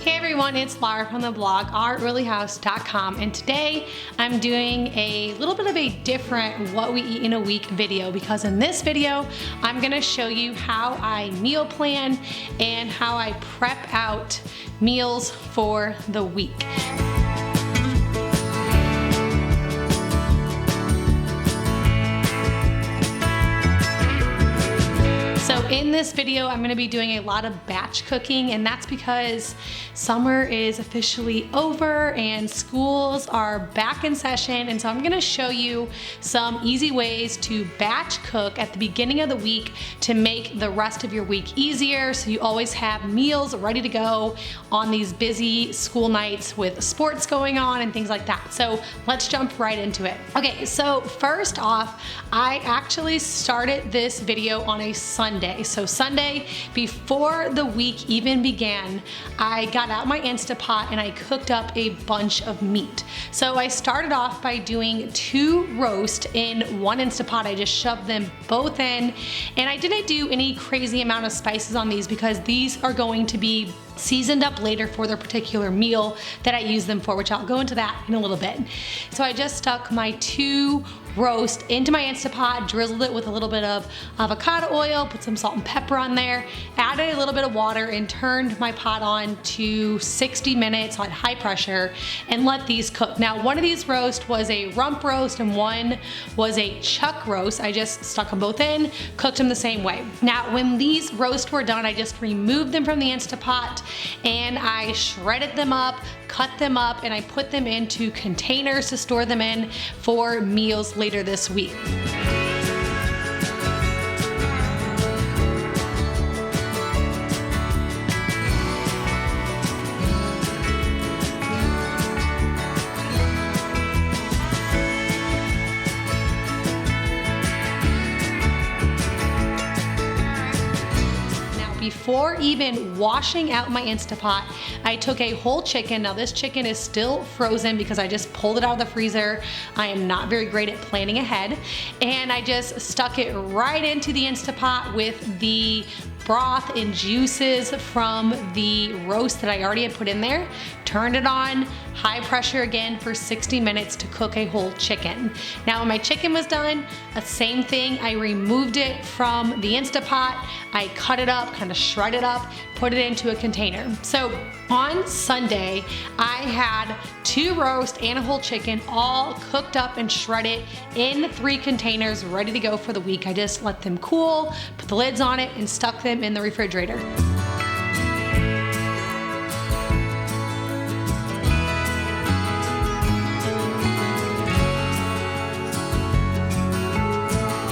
Hey everyone, it's Laura from the blog ourreallyhouse.com, and today I'm doing a little bit of a different what we eat in a week video, because in this video I'm going to show you how I meal plan and how I prep out meals for the week. So in this video, I'm going to be doing a lot of batch cooking, and that's because summer is officially over and schools are back in session. And so I'm going to show you some easy ways to batch cook at the beginning of the week to make the rest of your week easier, so you always have meals ready to go on these busy school nights with sports going on and things like that. So let's jump right into it. Okay, so first off, I actually started this video on a Sunday. So Sunday, before the week even began, I got out my Instapot and I cooked up a bunch of meat. So I started off by doing 2 roasts in one Instapot. I just shoved them both in, and I didn't do any crazy amount of spices on these because these are going to be seasoned up later for their particular meal that I use them for, which I'll go into that in a little bit. So I just stuck my 2 roast into my Instapot, drizzled it with a little bit of avocado oil, put some salt and pepper on there, added a little bit of water, and turned my pot on to 60 minutes on high pressure and let these cook. Now, one of these roasts was a rump roast and one was a chuck roast. I just stuck them both in, cooked them the same way. Now, when these roasts were done, I just removed them from the Instapot and I shredded them up, cut them up, and I put them into containers to store them in for meals later this week. Before even washing out my Instapot, I took a whole chicken. Now this chicken is still frozen because I just pulled it out of the freezer. I am not very great at planning ahead. And I just stuck it right into the Instapot with the broth and juices from the roast that I already had put in there, turned it on high pressure again for 60 minutes to cook a whole chicken. Now when my chicken was done, the same thing, I removed it from the Instapot, I cut it up, kind of shredded up, put it into a container. So on Sunday, I had 2 roasts and a whole chicken all cooked up and shredded in 3 containers ready to go for the week. I just let them cool, put the lids on it, and stuck them in the refrigerator.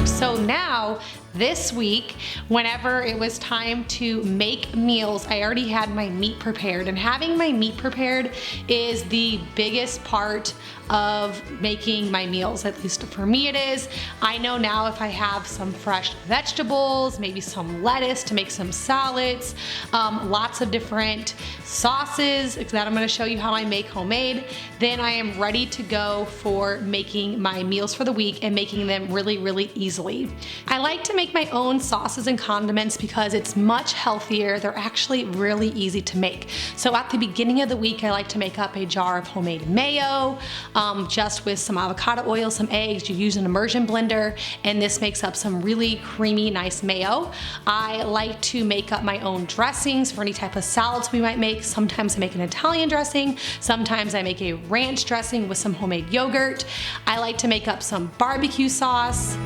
So now, this week, whenever it was time to make meals, I already had my meat prepared, and having my meat prepared is the biggest part of making my meals, at least for me it is. I know now if I have some fresh vegetables, maybe some lettuce to make some salads, lots of different sauces that I'm gonna show you how I make homemade, then I am ready to go for making my meals for the week and making them really, really easily. I like to make my own sauces and condiments because it's much healthier. They're actually really easy to make. So at the beginning of the week, I like to make up a jar of homemade mayo, just with some avocado oil, some eggs. You use an immersion blender, and this makes up some really creamy, nice mayo. I like to make up my own dressings for any type of salads we might make. Sometimes I make an Italian dressing. Sometimes I make a ranch dressing with some homemade yogurt. I like to make up some barbecue sauce.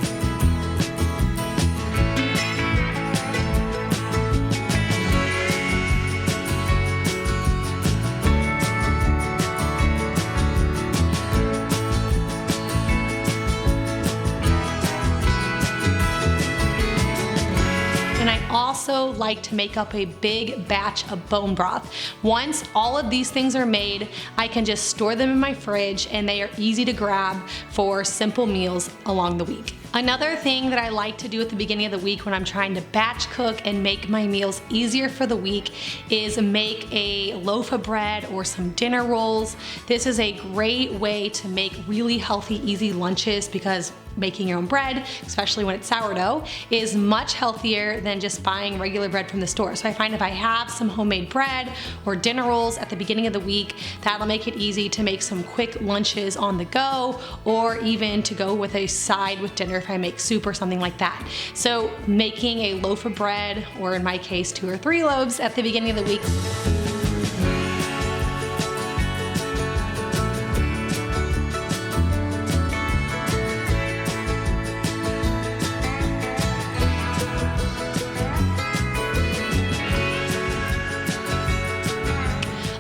Also like to make up a big batch of bone broth. Once all of these things are made, I can just store them in my fridge, and they are easy to grab for simple meals along the week. Another thing that I like to do at the beginning of the week when I'm trying to batch cook and make my meals easier for the week is make a loaf of bread or some dinner rolls. This is a great way to make really healthy, easy lunches because making your own bread, especially when it's sourdough, is much healthier than just buying regular bread from the store. So I find if I have some homemade bread or dinner rolls at the beginning of the week, that'll make it easy to make some quick lunches on the go, or even to go with a side with dinner if I make soup or something like that. So making a loaf of bread, or in my case 2 or 3 loaves at the beginning of the week.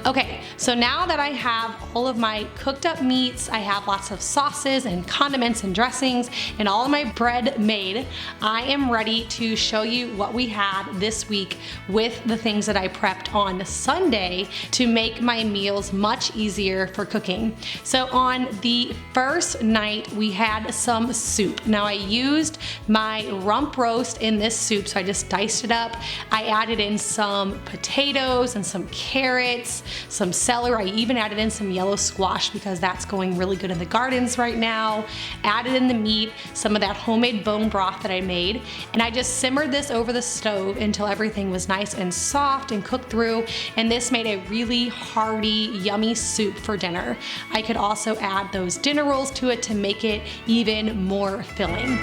Okay, so now that I have all of my cooked up meats, I have lots of sauces and condiments and dressings and all of my bread made, I am ready to show you what we had this week with the things that I prepped on Sunday to make my meals much easier for cooking. So on the first night, we had some soup. Now I used my rump roast in this soup, so I just diced it up. I added in some potatoes and some carrots, some celery. I even added in some yellow squash because that's going really good in the gardens right now. Added in the meat, some of that homemade bone broth that I made, and I just simmered this over the stove until everything was nice and soft and cooked through, and this made a really hearty, yummy soup for dinner. I could also add those dinner rolls to it to make it even more filling.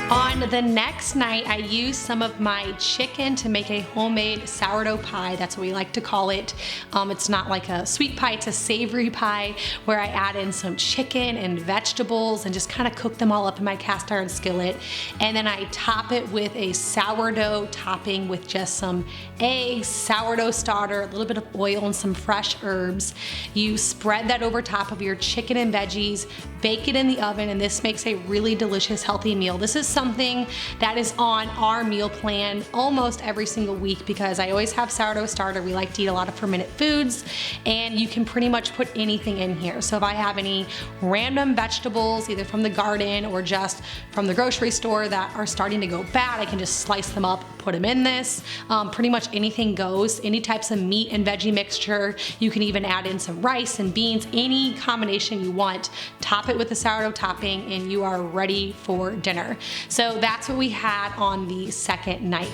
On the next night, I used some of my chicken to make a homemade sourdough pie. That's what we like to call it. It's not like a sweet pie, it's a savory pie where I add in some chicken and vegetables and just kind of cook them all up in my cast iron skillet. And then I top it with a sourdough topping with just some eggs, sourdough starter, a little bit of oil, and some fresh herbs. You spread that over top of your chicken and veggies, bake it in the oven, and this makes a really delicious, healthy meal. This is something that is on our meal plan almost every single week because I always have sourdough starter. We like to eat a lot of fermented foods, and you can pretty much put anything in here. So if I have any random vegetables, either from the garden or just from the grocery store that are starting to go bad, I can just slice them up, put them in this. Pretty much anything goes, any types of meat and veggie mixture. You can even add in some rice and beans, any combination you want. Top it with the sourdough topping and you are ready for dinner. So that's what we had on the second night.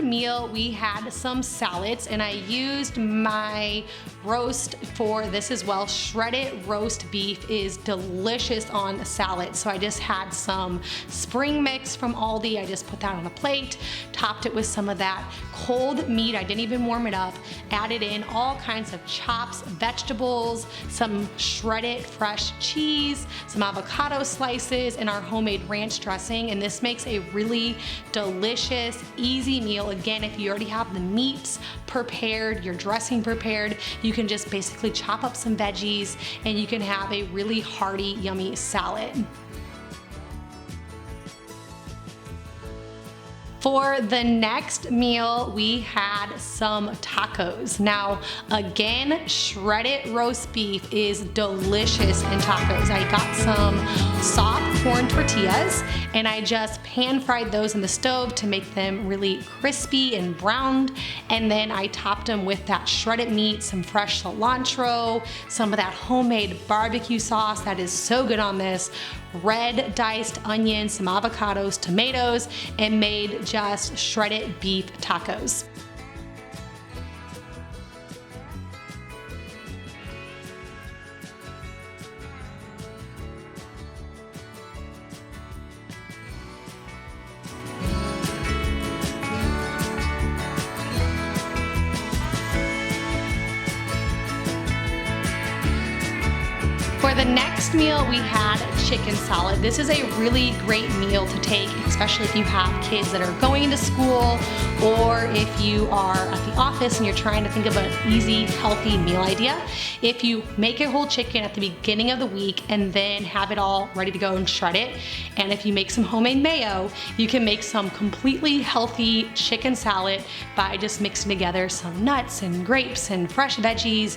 Meal, we had some salads, and I used my roast for this as well. Shredded roast beef is delicious on a salad. So I just had some spring mix from Aldi. I just put that on a plate, topped it with some of that cold meat. I didn't even warm it up. Added in all kinds of chops, vegetables, some shredded fresh cheese, some avocado slices, and our homemade ranch dressing. And this makes a really delicious, easy meal. Again, if you already have the meats prepared, your dressing prepared, you can just basically chop up some veggies and you can have a really hearty, yummy salad. For the next meal, we had some tacos. Now, again, shredded roast beef is delicious in tacos. I got some soft corn tortillas and I just pan fried those in the stove to make them really crispy and browned. And then I topped them with that shredded meat, some fresh cilantro, some of that homemade barbecue sauce that is so good on this, red diced onions, some avocados, tomatoes, and made just shredded beef tacos. For the next meal, we had chicken salad. This is a really great meal to take, especially if you have kids that are going to school or if you are at the office and you're trying to think of an easy, healthy meal idea. If you make a whole chicken at the beginning of the week and then have it all ready to go and shred it, and if you make some homemade mayo, you can make some completely healthy chicken salad by just mixing together some nuts and grapes and fresh veggies,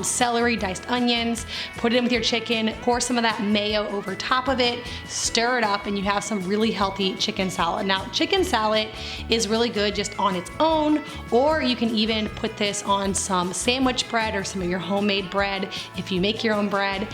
celery, diced onions, put it in with your chicken, pour some of that mayo over top of it, stir it up, and you have some really healthy chicken salad. Now, chicken salad is really good just on its own, or you can even put this on some sandwich bread or some of your homemade bread if you make your own bread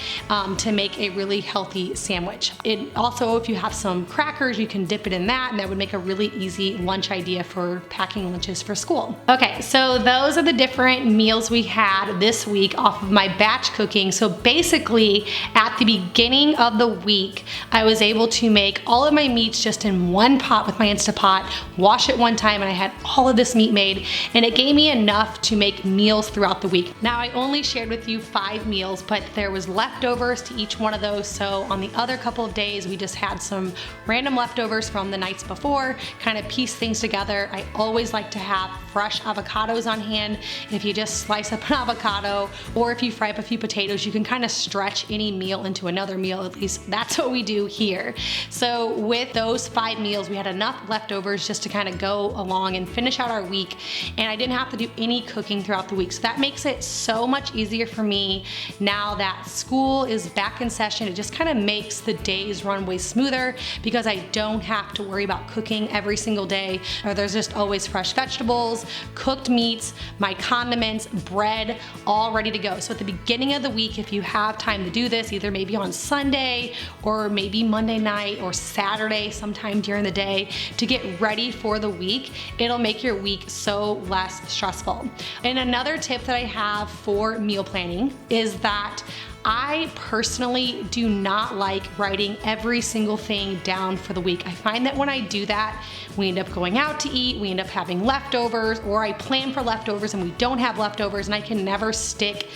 to make a really healthy sandwich. It also, if you have some crackers, you can dip it in that, and that would make a really easy lunch idea for packing lunches for school. Okay, so those are the different meals we had this week off of my batch cooking. So basically, at the beginning of the week, I was able to make all of my meats just in one pot with my Instapot, wash it one time, and I had all of this meat made, and it gave me enough to make meals throughout the week. Now, I only shared with you 5 meals, but there was leftovers to each one of those, so on the other couple of days, we just had some random leftovers from the nights before, kind of piece things together. I always like to have fresh avocados on hand. If you just slice up an avocado, or if you fry up a few potatoes, you can kind of stretch any meal into another meal. At least that's what we do here. So with those 5 meals, we had enough leftovers just to kind of go along and finish out our week, and I didn't have to do any cooking throughout the week. So that makes it so much easier for me now that school is back in session. It just kind of makes the days run way smoother because I don't have to worry about cooking every single day, or there's just always fresh vegetables, cooked meats, my condiments, bread, all ready to go. So at the beginning of the week, if you have time to do this, either maybe on Sunday or maybe Monday night or Saturday sometime during the day to get ready for the week, it'll make your week so less stressful. And another tip that I have for meal planning is that I personally do not like writing every single thing down for the week. I find that when I do that, we end up going out to eat, we end up having leftovers, or I plan for leftovers and we don't have leftovers, and I can never stick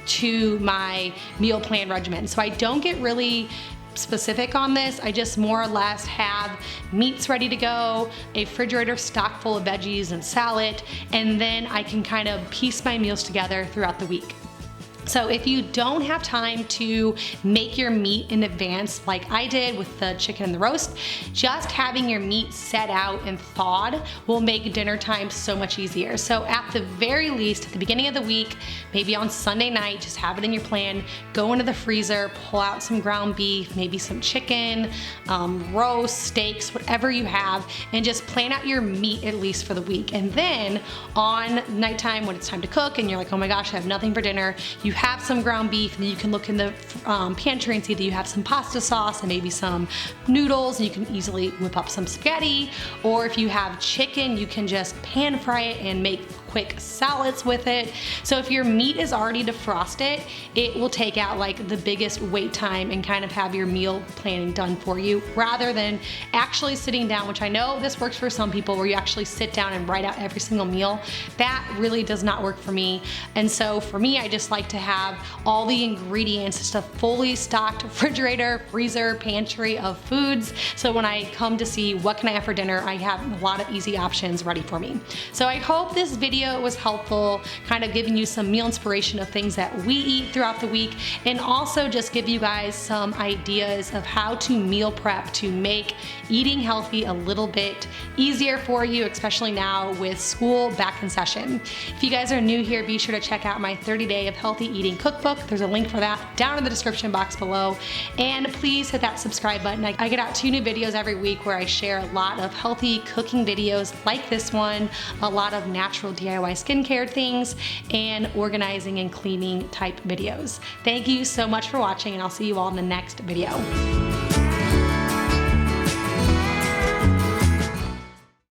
to my meal plan regimen. So I don't get really specific on this. I just more or less have meats ready to go, a refrigerator stocked full of veggies and salad, and then I can kind of piece my meals together throughout the week. So if you don't have time to make your meat in advance like I did with the chicken and the roast, just having your meat set out and thawed will make dinner time so much easier. So at the very least, at the beginning of the week, maybe on Sunday night, just have it in your plan, go into the freezer, pull out some ground beef, maybe some chicken, roast, steaks, whatever you have, and just plan out your meat at least for the week. And then on nighttime when it's time to cook and you're like, oh my gosh, I have nothing for dinner, you have some ground beef, and you can look in the pantry and see that you have some pasta sauce and maybe some noodles, and you can easily whip up some spaghetti. Or if you have chicken, you can just pan fry it and make quick salads with it. So if your meat is already defrosted, it will take out like the biggest wait time and kind of have your meal planning done for you, rather than actually sitting down, which I know this works for some people, where you actually sit down and write out every single meal. That really does not work for me. And so for me, I just like to have all the ingredients, just a fully stocked refrigerator, freezer, pantry of foods. So when I come to see what can I have for dinner, I have a lot of easy options ready for me. So I hope this video was helpful, kind of giving you some meal inspiration of things that we eat throughout the week, and also just give you guys some ideas of how to meal prep to make eating healthy a little bit easier for you, especially now with school back in session. If you guys are new here, be sure to check out my 30-day of healthy eating cookbook. There's a link for that down in the description box below, and please hit that subscribe button. I get out 2 new videos every week where I share a lot of healthy cooking videos like this one, a lot of natural DIY skincare things, and organizing and cleaning type videos. Thank you so much for watching, and I'll see you all in the next video.